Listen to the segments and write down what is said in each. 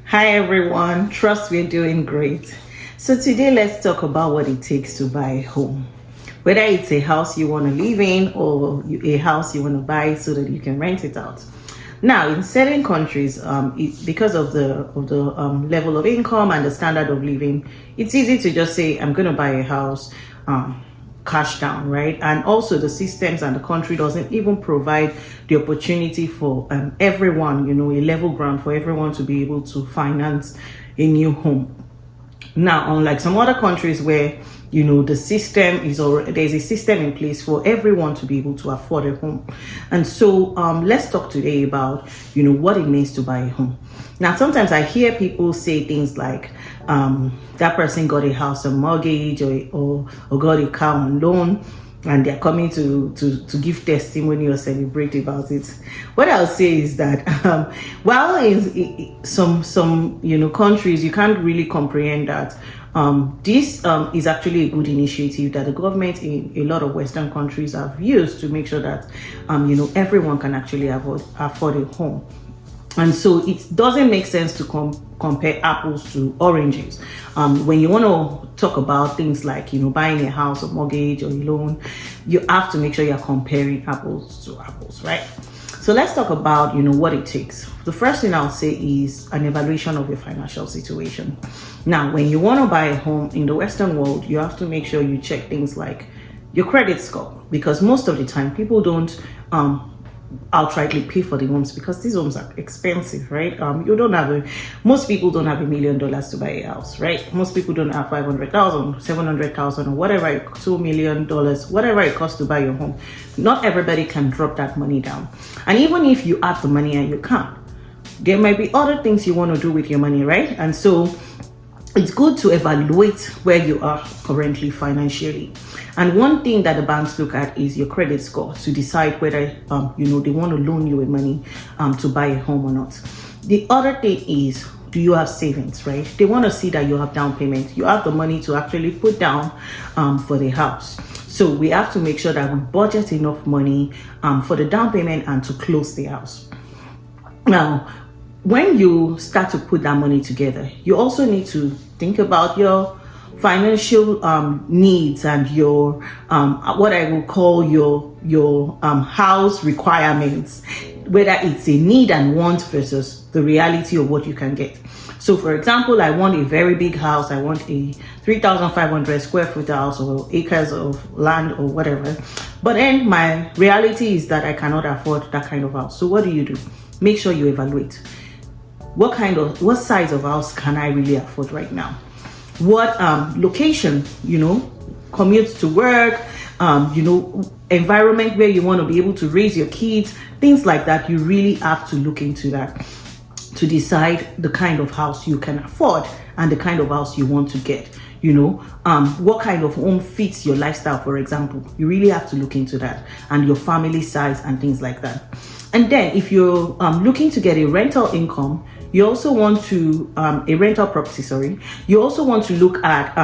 Hi everyone, trust we're doing great. So today let's talk about what it takes to buy a home. Whether it's a house you want to live in or a house you want to buy so that you can rent it out. Now, in certain countries, because of the level of income and the standard of living, it's easy to just say, "I'm going to buy a house." Cash down, right? And also the systems and the country doesn't even provide the opportunity for everyone, a level ground for everyone to be able to finance a new home. Now, unlike some other countries where the system is already, there's a system in place for everyone to be able to afford a home. And so let's talk today about what it means to buy a home. Now, sometimes I hear people say things like that person got a house on mortgage or got a car on loan, and they're coming to give testimony or celebrate about it. What I'll say is that while in some countries you can't really comprehend that this is actually a good initiative that the government in a lot of Western countries have used to make sure that everyone can actually afford a home. And so it doesn't make sense to compare apples to oranges. When you want to talk about things like, buying a house or mortgage or a loan, you have to make sure you're comparing apples to apples, right? So let's talk about, what it takes. The first thing I'll say is an evaluation of your financial situation. Now, when you want to buy a home in the Western world, you have to make sure you check things like your credit score, because most of the time people don't outrightly pay for the homes because these homes are expensive, right? Most people don't have $1 million to buy a house, right? Most people don't have 500,000, 700,000, or whatever, $2 million, whatever it costs to buy your home. Not everybody can drop that money down. And even if you have the money and you can't, there might be other things you want to do with your money, right? And so it's good to evaluate where you are currently financially. And one thing that the banks look at is your credit score to decide whether they want to loan you with money to buy a home or not. The other thing is, do you have savings, right? They want to see that you have down payment. You have the money to actually put down for the house. So we have to make sure that we budget enough money for the down payment and to close the house. Now, when you start to put that money together, you also need to think about your financial needs and your what I will call your house requirements, whether it's a need and want versus the reality of what you can get. So for example, I want a very big house. I want a 3,500 square foot house or acres of land or whatever. But then my reality is that I cannot afford that kind of house. So what do? Make sure you evaluate. What size of house can I really afford right now? What location, commute to work, environment where you want to be able to raise your kids, things like that. You really have to look into that to decide the kind of house you can afford and the kind of house you want to get. What kind of home fits your lifestyle, for example. You really have to look into that, and your family size and things like that. And then if you're looking to get a rental income, you also want to a rental property, you also want to look at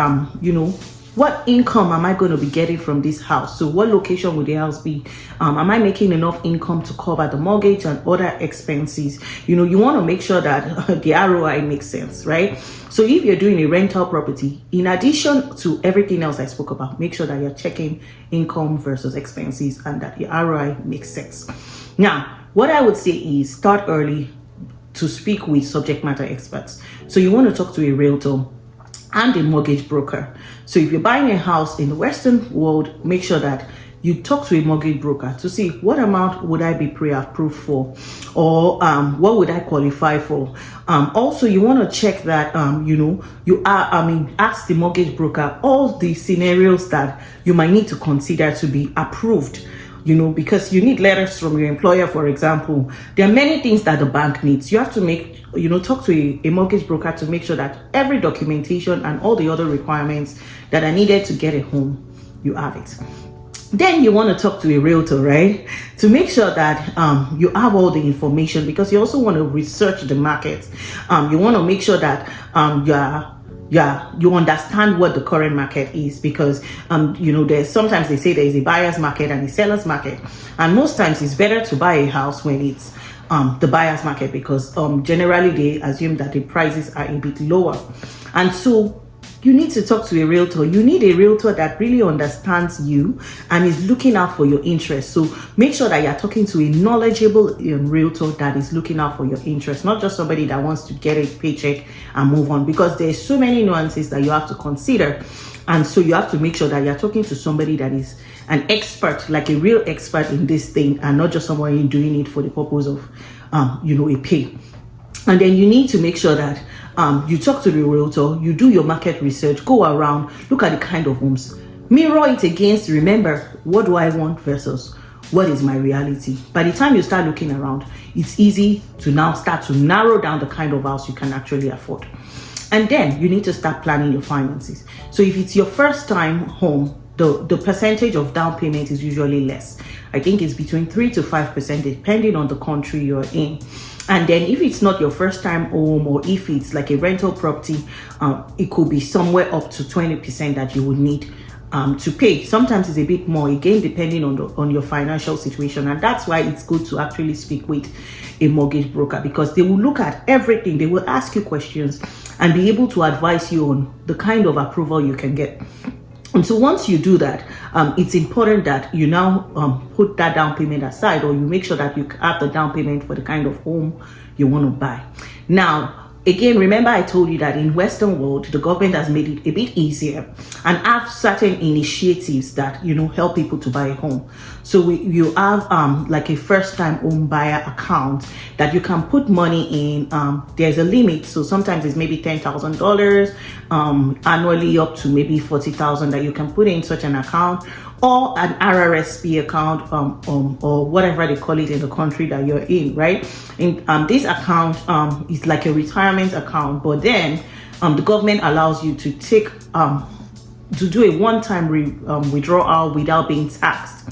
what income am I going to be getting from this house? So what location would the house be? Am I making enough income to cover the mortgage and other expenses? You want to make sure that the ROI makes sense, right? So if you're doing a rental property, in addition to everything else I spoke about, make sure that you're checking income versus expenses and that the ROI makes sense. Now, what I would say is start early to speak with subject matter experts. So you want to talk to a realtor and a mortgage broker. So if you're buying a house in the Western world, make sure that you talk to a mortgage broker to see what amount would I be pre-approved for, or what would I qualify for. Also, you want to check that ask the mortgage broker all the scenarios that you might need to consider to be approved. Because you need letters from your employer, for example. There are many things that the bank needs. You have to talk to a mortgage broker to make sure that every documentation and all the other requirements that are needed to get a home, you have it. Then you want to talk to a realtor, right? To make sure that you have all the information, because you also want to research the market. You want to make sure that you understand what the current market is, because there's sometimes they say there is a buyer's market and a seller's market, and most times it's better to buy a house when it's the buyer's market, because generally they assume that the prices are a bit lower. And so you need to talk to a realtor. You need a realtor that really understands you and is looking out for your interests. So make sure that you're talking to a knowledgeable realtor that is looking out for your interests, not just somebody that wants to get a paycheck and move on, because there's so many nuances that you have to consider. And so you have to make sure that you're talking to somebody that is an expert, like a real expert in this thing, and not just somebody doing it for the purpose of, a pay. And then you need to make sure that you talk to the realtor, you do your market research, go around, look at the kind of homes, mirror it against, remember, what do I want versus what is my reality. By the time you start looking around, it's easy to now start to narrow down the kind of house you can actually afford. And then you need to start planning your finances. So if it's your first time home, the percentage of down payment is usually less. I think it's between 3 to 5%, depending on the country you're in. And then if it's not your first time home, or if it's like a rental property, it could be somewhere up to 20% that you would need to pay. Sometimes it's a bit more, again, depending on your financial situation. And that's why it's good to actually speak with a mortgage broker, because they will look at everything. They will ask you questions and be able to advise you on the kind of approval you can get. And so once you do that, it's important that you now put that down payment aside, or you make sure that you have the down payment for the kind of home you want to buy. Now, again, remember I told you that in Western world, the government has made it a bit easier and have certain initiatives that, help people to buy a home. So you have like a first time home buyer account that you can put money in. There's a limit. So sometimes it's maybe $10,000 annually, up to maybe $40,000 that you can put in such an account, or an RRSP account, or whatever they call it in the country that you're in, right? In this account is like a retirement account, but then the government allows you to take to do a one-time withdrawal without being taxed.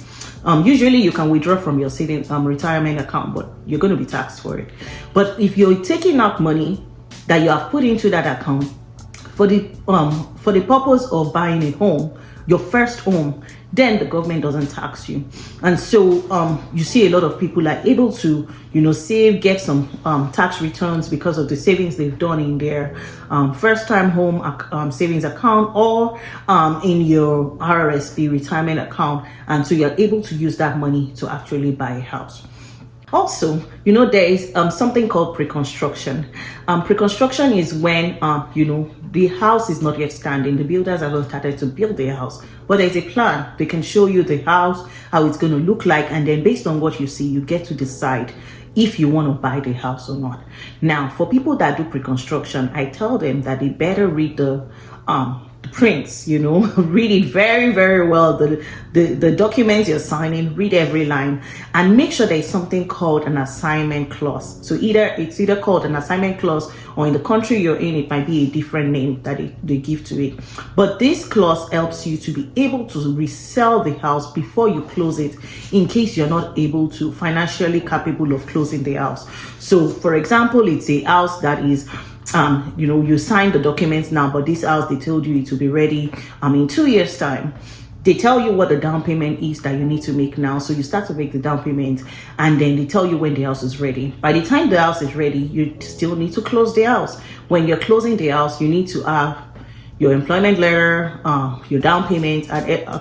Usually you can withdraw from your saving retirement account, but you're going to be taxed for it. But if you're taking out money that you have put into that account for the purpose of buying a home, your first home, then the government doesn't tax you. And so you see a lot of people are able to, save, get some tax returns because of the savings they've done in their first time home savings account, or in your RRSP retirement account. And so you're able to use that money to actually buy a house. Also, there is something called pre-construction. Pre-construction is when, the house is not yet standing. The builders haven't started to build their house, but there's a plan. They can show you the house, how it's going to look like, and then based on what you see, you get to decide if you want to buy the house or not. Now, for people that do pre-construction, I tell them that they better read the prints, read it very, very well. The documents you're signing, read every line, and make sure there's something called an assignment clause. So it's either called an assignment clause, or in the country you're in, it might be a different name that they give to it. But this clause helps you to be able to resell the house before you close it, in case you're not able to, financially capable of closing the house. So for example, it's a house that is you sign the documents now, but this house, they told you it will be ready in 2 years time. They tell you what the down payment is that you need to make now. So you start to make the down payment, and then they tell you when the house is ready. By the time the house is ready, you still need to close the house. When you're closing the house, you need to have your employment letter, your down payment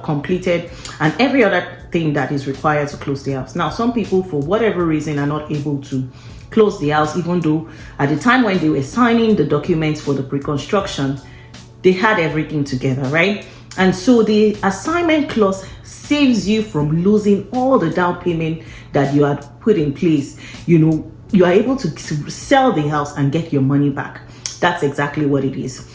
completed, and every other thing that is required to close the house. Now, some people, for whatever reason, are not able to close the house, even though at the time when they were signing the documents for the pre-construction, they had everything together, right? And so the assignment clause saves you from losing all the down payment that you had put in place. You are able to sell the house and get your money back. That's exactly what it is.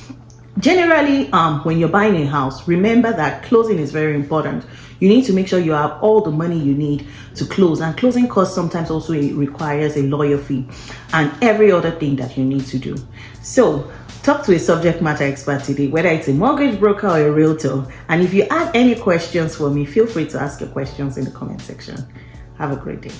Generally, when you're buying a house, remember that closing is very important. You need to make sure you have all the money you need to close, and closing costs sometimes also requires a lawyer fee and every other thing that you need to do. So talk to a subject matter expert today, whether it's a mortgage broker or a realtor. And if you have any questions for me, feel free to ask your questions in the comment section. Have a great day.